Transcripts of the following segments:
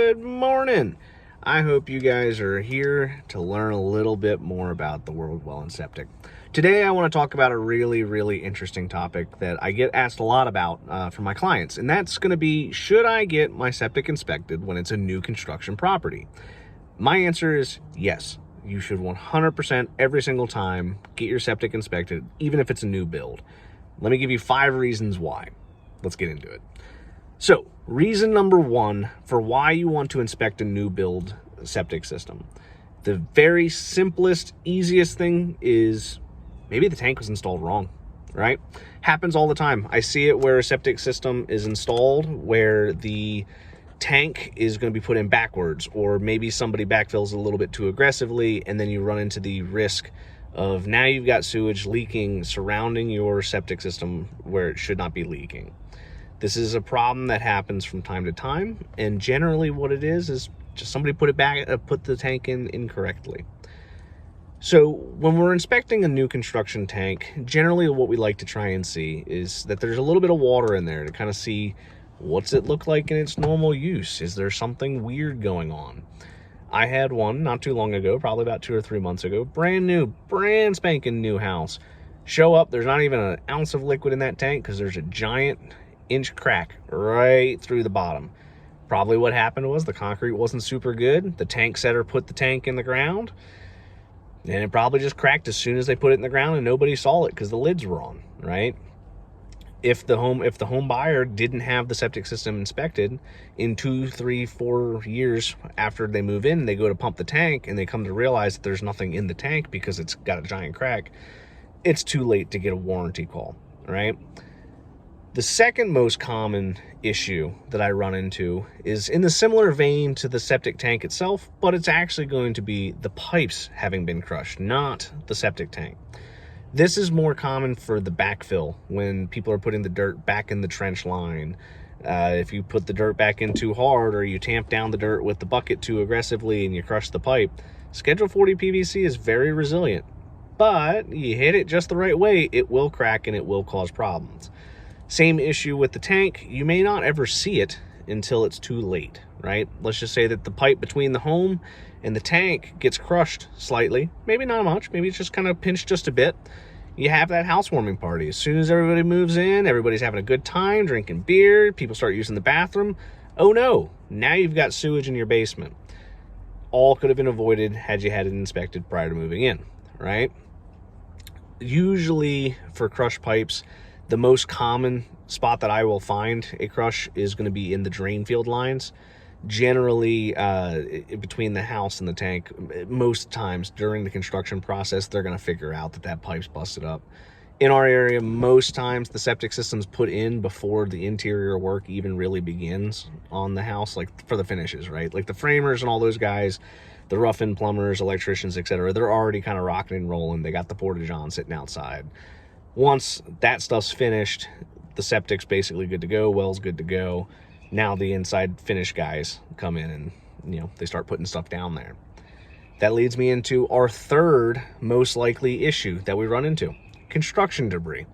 Good morning. I hope you guys are here to learn a little bit more about the world well and septic. Today I want to talk about a really interesting topic that I get asked a lot about from my clients, and that's going to be, should I get my septic inspected when it's a new construction property? My answer is yes. You should 100% every single time get your septic inspected, even if it's a new build. Let me give you 5 reasons why. Let's get into it. So, reason number 1 for why you want to inspect a new build septic system. The very simplest, easiest thing is maybe the tank was installed wrong, right? Happens all the time. I see it where a septic system is installed where the tank is going to be put in backwards, or maybe somebody backfills a little bit too aggressively, and then you run into the risk of now you've got sewage leaking surrounding your septic system where it should not be leaking. This is a problem that happens from time to time, and generally what it is just somebody put the tank in incorrectly. So when we're inspecting a new construction tank, generally what we like to try and see is that there's a little bit of water in there to kind of see what's it look like in its normal use. Is there something weird going on? I had one not too long ago, probably about 2 or 3 months ago, brand spanking new house. Show up, there's not even an ounce of liquid in that tank because there's a giant inch crack right through the bottom. Probably what happened was the concrete wasn't super good. The tank setter put the tank in the ground, and it probably just cracked as soon as they put it in the ground, and nobody saw it because the lids were on, right? If the home buyer didn't have the septic system inspected in 2, 3, 4 years after they move in, they go to pump the tank and they come to realize that there's nothing in the tank because it's got a giant crack, it's too late to get a warranty call, right? The second most common issue that I run into is in the similar vein to the septic tank itself, but it's actually going to be the pipes having been crushed, not the septic tank. This is more common for the backfill when people are putting the dirt back in the trench line. If you put the dirt back in too hard, or you tamp down the dirt with the bucket too aggressively and you crush the pipe, Schedule 40 PVC is very resilient, but you hit it just the right way, it will crack and it will cause problems. Same issue with the tank. You may not ever see it until it's too late, right? Let's just say that the pipe between the home and the tank gets crushed slightly, maybe not much, maybe it's just kind of pinched just a bit. You have that housewarming party. As soon as everybody moves in, everybody's having a good time, drinking beer, people start using the bathroom. Oh no, now you've got sewage in your basement. All could have been avoided had you had it inspected prior to moving in, right? Usually for crushed pipes, the most common spot that I will find a crush is going to be in the drain field lines. Generally, between the house and the tank, most times during the construction process, they're going to figure out that pipe's busted up. In our area, most times the septic system's put in before the interior work even really begins on the house, like for the finishes, right? Like the framers and all those guys, the rough-in plumbers, electricians, etc., they're already kind of rocking and rolling. They got the porta-john sitting outside. Once that stuff's finished, the septic's basically good to go, well's good to go. Now the inside finish guys come in and, they start putting stuff down there. That leads me into our third most likely issue that we run into: construction debris.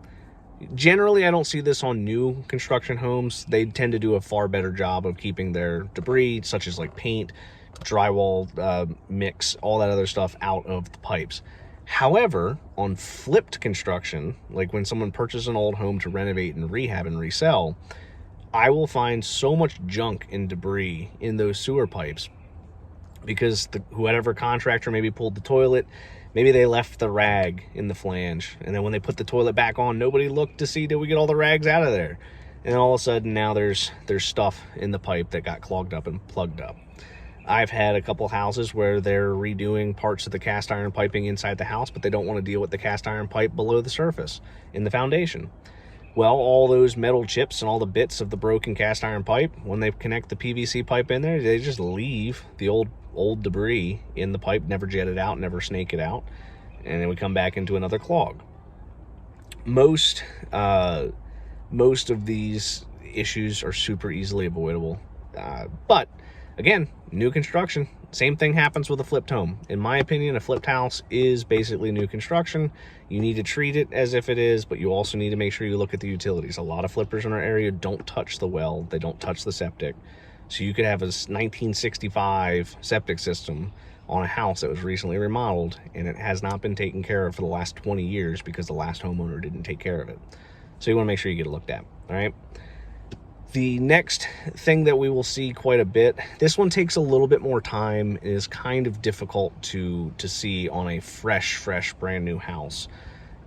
Generally, I don't see this on new construction homes. They tend to do a far better job of keeping their debris, such as like paint, drywall mix, all that other stuff, out of the pipes. However, on flipped construction, like when someone purchases an old home to renovate and rehab and resell, I will find so much junk and debris in those sewer pipes because whoever contractor maybe pulled the toilet, maybe they left the rag in the flange, and then when they put the toilet back on, nobody looked to see, did we get all the rags out of there? And all of a sudden now there's stuff in the pipe that got clogged up and plugged up. I've had a couple houses where they're redoing parts of the cast iron piping inside the house, but they don't want to deal with the cast iron pipe below the surface in the foundation. Well, all those metal chips and all the bits of the broken cast iron pipe, when they connect the PVC pipe in there, they just leave the old debris in the pipe, never jet it out, never snake it out, and then we come back into another clog. Most of these issues are super easily avoidable, but again, new construction, same thing happens with a flipped home. In my opinion, a flipped house is basically new construction. You need to treat it as if it is, but you also need to make sure you look at the utilities. A lot of flippers in our area don't touch the well, they don't touch the septic. So you could have a 1965 septic system on a house that was recently remodeled, and it has not been taken care of for the last 20 years because the last homeowner didn't take care of it. So you want to make sure you get it looked at, all right? The next thing that we will see quite a bit, this one takes a little bit more time, and is kind of difficult to see on a fresh brand new house,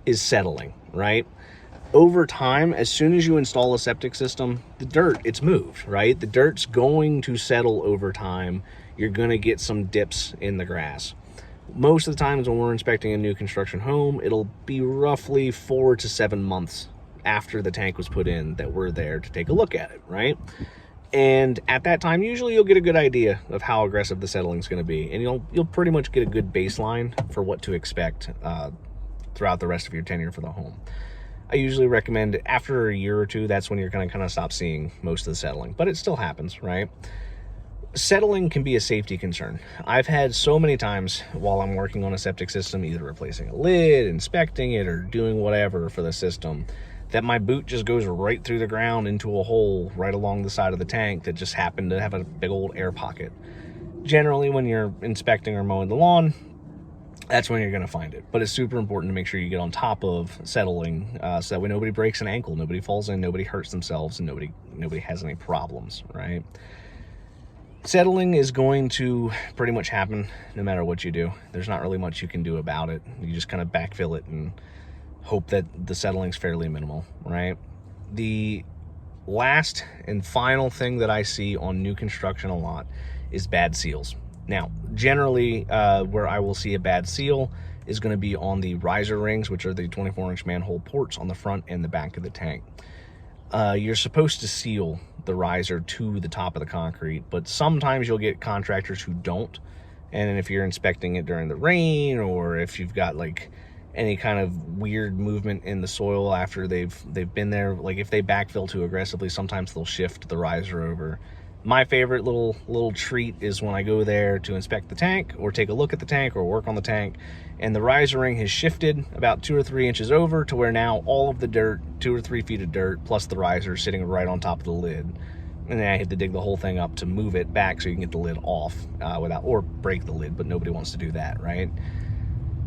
is settling, right? Over time, as soon as you install a septic system, the dirt, it's moved, right? The dirt's going to settle over time. You're going to get some dips in the grass. Most of the times when we're inspecting a new construction home, it'll be roughly 4 to 7 months after the tank was put in that we're there to take a look at it, right? And at that time, usually you'll get a good idea of how aggressive the settling is going to be, and you'll pretty much get a good baseline for what to expect throughout the rest of your tenure for the home. I usually recommend after a year or two, that's when you're going to kind of stop seeing most of the settling, but it still happens, right? Settling can be a safety concern. I've had so many times while I'm working on a septic system, either replacing a lid, inspecting it, or doing whatever for the system, that my boot just goes right through the ground into a hole right along the side of the tank that just happened to have a big old air pocket. Generally, when you're inspecting or mowing the lawn, that's when you're going to find it. But it's super important to make sure you get on top of settling so that way nobody breaks an ankle, nobody falls in, nobody hurts themselves, and nobody has any problems, right? Settling is going to pretty much happen no matter what you do. There's not really much you can do about it. You just kind of backfill it and hope that the settling's fairly minimal, right? The last and final thing that I see on new construction a lot is bad seals. Now, generally, where I will see a bad seal is going to be on the riser rings, which are the 24-inch manhole ports on the front and the back of the tank. You're supposed to seal the riser to the top of the concrete, but sometimes you'll get contractors who don't. And if you're inspecting it during the rain, or if you've got like any kind of weird movement in the soil after they've been there, like if they backfill too aggressively, sometimes they'll shift the riser over. My favorite little treat is when I go there to inspect the tank or take a look at the tank or work on the tank, and the riser ring has shifted about 2 or 3 inches over to where now all of the dirt, 2 or 3 feet of dirt plus the riser is sitting right on top of the lid. And then I have to dig the whole thing up to move it back so you can get the lid off without, or break the lid, but nobody wants to do that, right?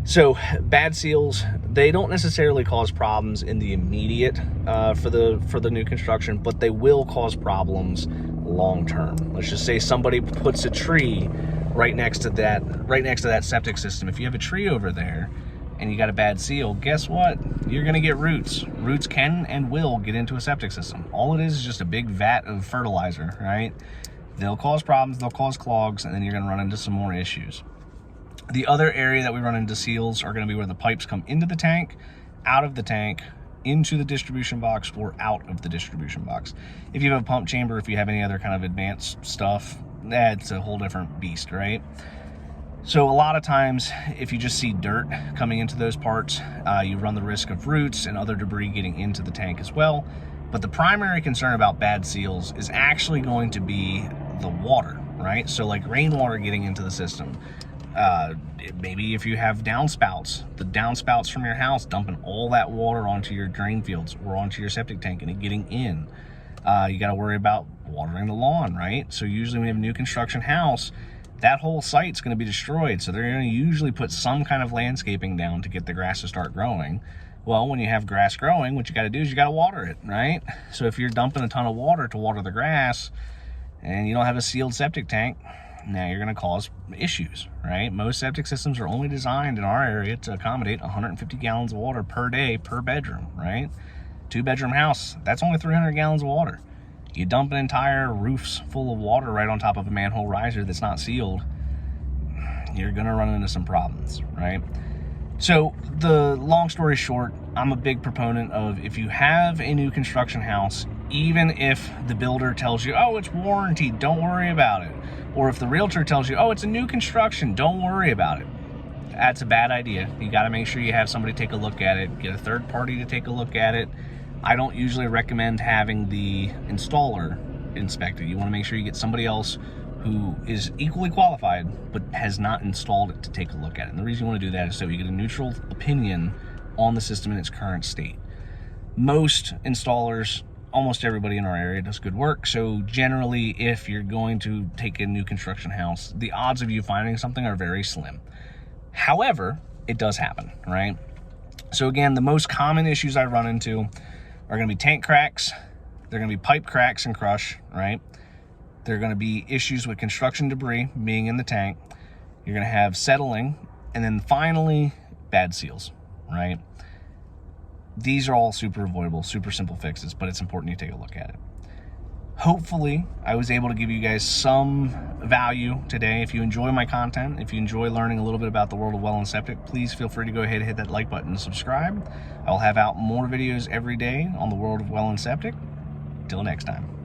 So bad seals, they don't necessarily cause problems in the immediate for the new construction, but they will cause problems long term. Let's just say somebody puts a tree right next to that septic system. If you have a tree over there and you got a bad seal, guess what? You're gonna get roots. Roots can and will get into a septic system. All it is just a big vat of fertilizer, right? They'll cause problems, they'll cause clogs, and then you're gonna run into some more issues. The other area that we run into seals are going to be where the pipes come into the tank, out of the tank, into the distribution box, or out of the distribution box. If you have a pump chamber, if you have any other kind of advanced stuff, that's a whole different beast, right? So a lot of times, if you just see dirt coming into those parts, you run the risk of roots and other debris getting into the tank as well. But the primary concern about bad seals is actually going to be the water, right? So like rainwater getting into the system. Maybe if you have downspouts, the downspouts from your house dumping all that water onto your drain fields or onto your septic tank and it getting in. You got to worry about watering the lawn, right? So usually when you have a new construction house, that whole site's going to be destroyed. So they're going to usually put some kind of landscaping down to get the grass to start growing. Well, when you have grass growing, what you got to do is you got to water it, right? So if you're dumping a ton of water to water the grass and you don't have a sealed septic tank, now you're going to cause issues, right? Most septic systems are only designed in our area to accommodate 150 gallons of water per day per bedroom, right? 2-bedroom house, that's only 300 gallons of water. You dump an entire roofs full of water right on top of a manhole riser that's not sealed, you're going to run into some problems, right? So the long story short, I'm a big proponent of, if you have a new construction house, even if the builder tells you, oh, it's warranted, don't worry about it. Or if the realtor tells you, oh, it's a new construction, don't worry about it. That's a bad idea. You got to make sure you have somebody take a look at it, get a third party to take a look at it. I don't usually recommend having the installer inspect it. You want to make sure you get somebody else who is equally qualified but has not installed it to take a look at it. And the reason you want to do that is so you get a neutral opinion on the system in its current state. Most installers almost everybody in our area does good work. So generally, if you're going to take a new construction house, the odds of you finding something are very slim. However, it does happen, right? So again, the most common issues I run into are going to be tank cracks. They're going to be pipe cracks and crush, right? They're going to be issues with construction debris being in the tank. You're going to have settling, and then finally, bad seals, right? These are all super avoidable, super simple fixes, but it's important you take a look at it. Hopefully, I was able to give you guys some value today. If you enjoy my content, if you enjoy learning a little bit about the world of well and septic, please feel free to go ahead and hit that like button and subscribe. I'll have out more videos every day on the world of well and septic. Till next time.